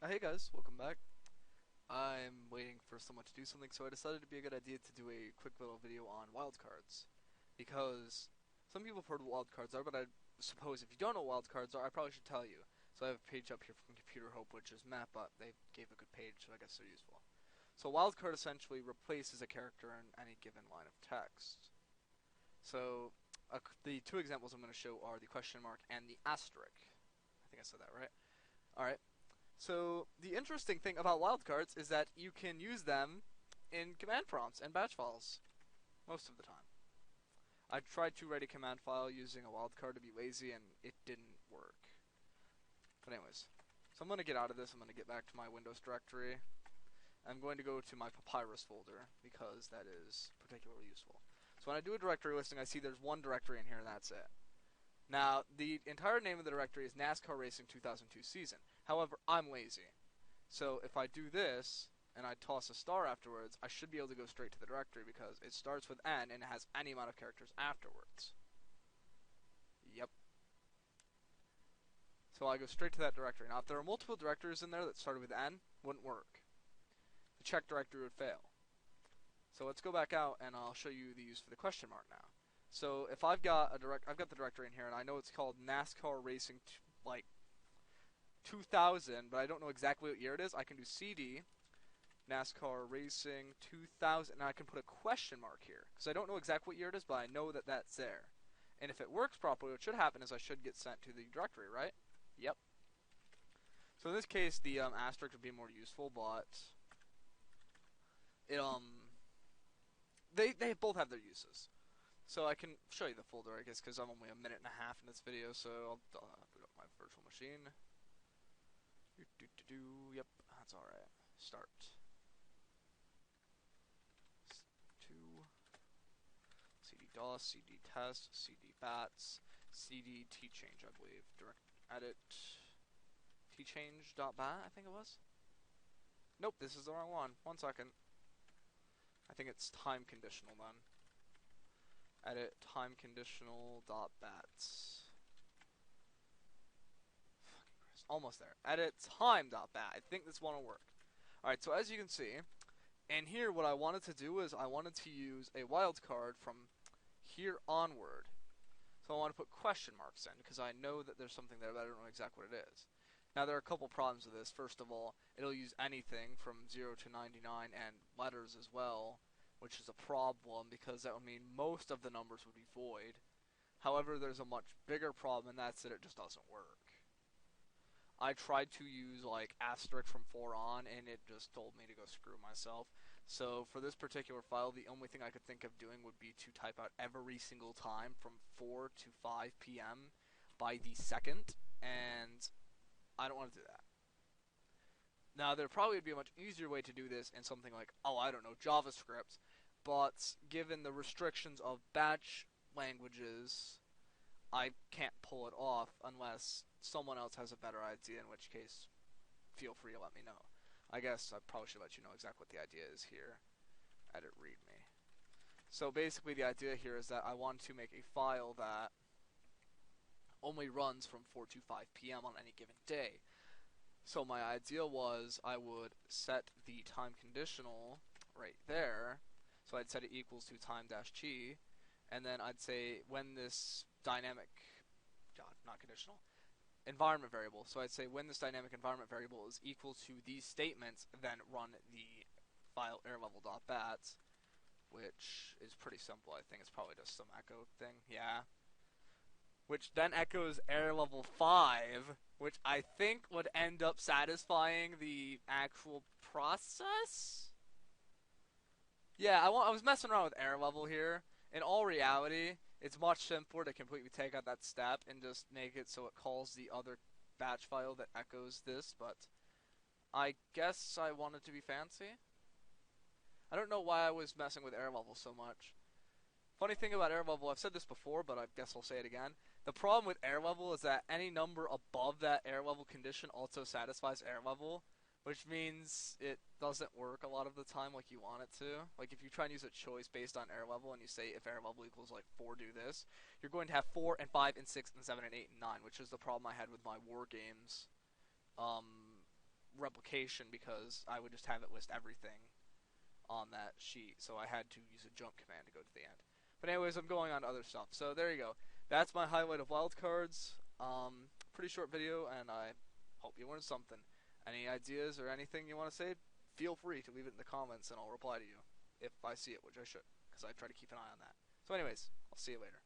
Hey guys, welcome back. I'm waiting for someone to do something, so I decided it'd be a good idea to do a quick little video on wildcards. Because some people have heard what wildcards are, but I suppose if you don't know what wildcards are, I probably should tell you. So I have a page up here from Computer Hope, which is map, but they gave a good page, so I guess they're useful. So wildcard essentially replaces a character in any given line of text. So the two examples I'm going to show are the question mark and the asterisk. I think I said that right. Alright. So the interesting thing about wildcards is that you can use them in command prompts and batch files most of the time. I tried to write a command file using a wildcard to be lazy and it didn't work. But anyways, so I'm going to get out of this. I'm going to get back to my Windows directory. I'm going to go to my Papyrus folder because that is particularly useful. So when I do a directory listing, I see there's one directory in here and that's it. Now, the entire name of the directory is NASCAR Racing 2002 Season. However, I'm lazy. So if I do this, and I toss a star afterwards, I should be able to go straight to the directory because it starts with N and it has any amount of characters afterwards. Yep. So I go straight to that directory. Now, if there are multiple directories in there that started with N, wouldn't work. The check directory would fail. So let's go back out and I'll show you the use for the question mark now. So if I've got the directory in here and I know it's called NASCAR Racing like 2000, but I don't know exactly what year it is, I can do CD NASCAR Racing 2000 and I can put a question mark here because I don't know exactly what year it is, but I know that that's there. And if it works properly, what should happen is I should get sent to the directory, right? Yep. So in this case, the asterisk would be more useful, but it they both have their uses. So I can show you the folder, I guess, because I'm only a minute and a half in this video, so I'll boot up my virtual machine. Yep, that's alright. Start. 2. CD DOS, CD test, CD bats, CD tchange, I believe. Direct edit tchange.bat, I think it was. Nope, this is the wrong one. 1 second. I think it's time conditional then. Edit time conditional.bats. Almost there. Edit time.bat. I think this one will work. Alright, so as you can see, and here what I wanted to do is I wanted to use a wildcard from here onward. So I want to put question marks in because I know that there's something there, but I don't know exactly what it is. Now there are a couple problems with this. First of all, it'll use anything from 0 to 99 and letters as well, which is a problem because that would mean most of the numbers would be void. However, there's a much bigger problem, and that's that it just doesn't work. I tried to use like asterisk from 4 on, and it just told me to go screw myself. So for this particular file, the only thing I could think of doing would be to type out every single time from 4 to 5 p.m. by the second, and I don't want to do that. Now, there probably would be a much easier way to do this in something like, oh, I don't know, JavaScript, but given the restrictions of batch languages, I can't pull it off unless someone else has a better idea, in which case, feel free to let me know. I guess I probably should let you know exactly what the idea is here. Edit readme. So basically the idea here is that I want to make a file that only runs from 4 to 5 p.m. on any given day. So my idea was I would set the time conditional right there. So I'd set it equals to time-g, and then I'd say when this dynamic, not conditional, environment variable. So I'd say when this dynamic environment variable is equal to these statements, then run the file errorlevel.bat, which is pretty simple. I think it's probably just some echo thing. Yeah. Which then echoes error level 5, which I think would end up satisfying the actual process? Yeah, I was messing around with error level here. In all reality, it's much simpler to completely take out that step and just make it so it calls the other batch file that echoes this, but I guess I wanted to be fancy. I don't know why I was messing with error level so much. Funny thing about error level, I've said this before, but I guess I'll say it again. The problem with error level is that any number above that error level condition also satisfies error level, which means it doesn't work a lot of the time like you want it to. Like if you try and use a choice based on error level and you say if error level equals like 4, do this, you're going to have 4 and 5 and 6 and 7 and 8 and 9, which is the problem I had with my war games replication because I would just have it list everything on that sheet, so I had to use a jump command to go to the end. But anyways, I'm going on to other stuff. So there you go. That's my highlight of wildcards. Pretty short video, and I hope you learned something. Any ideas or anything you want to say, feel free to leave it in the comments, and I'll reply to you if I see it, which I should, because I try to keep an eye on that. So anyways, I'll see you later.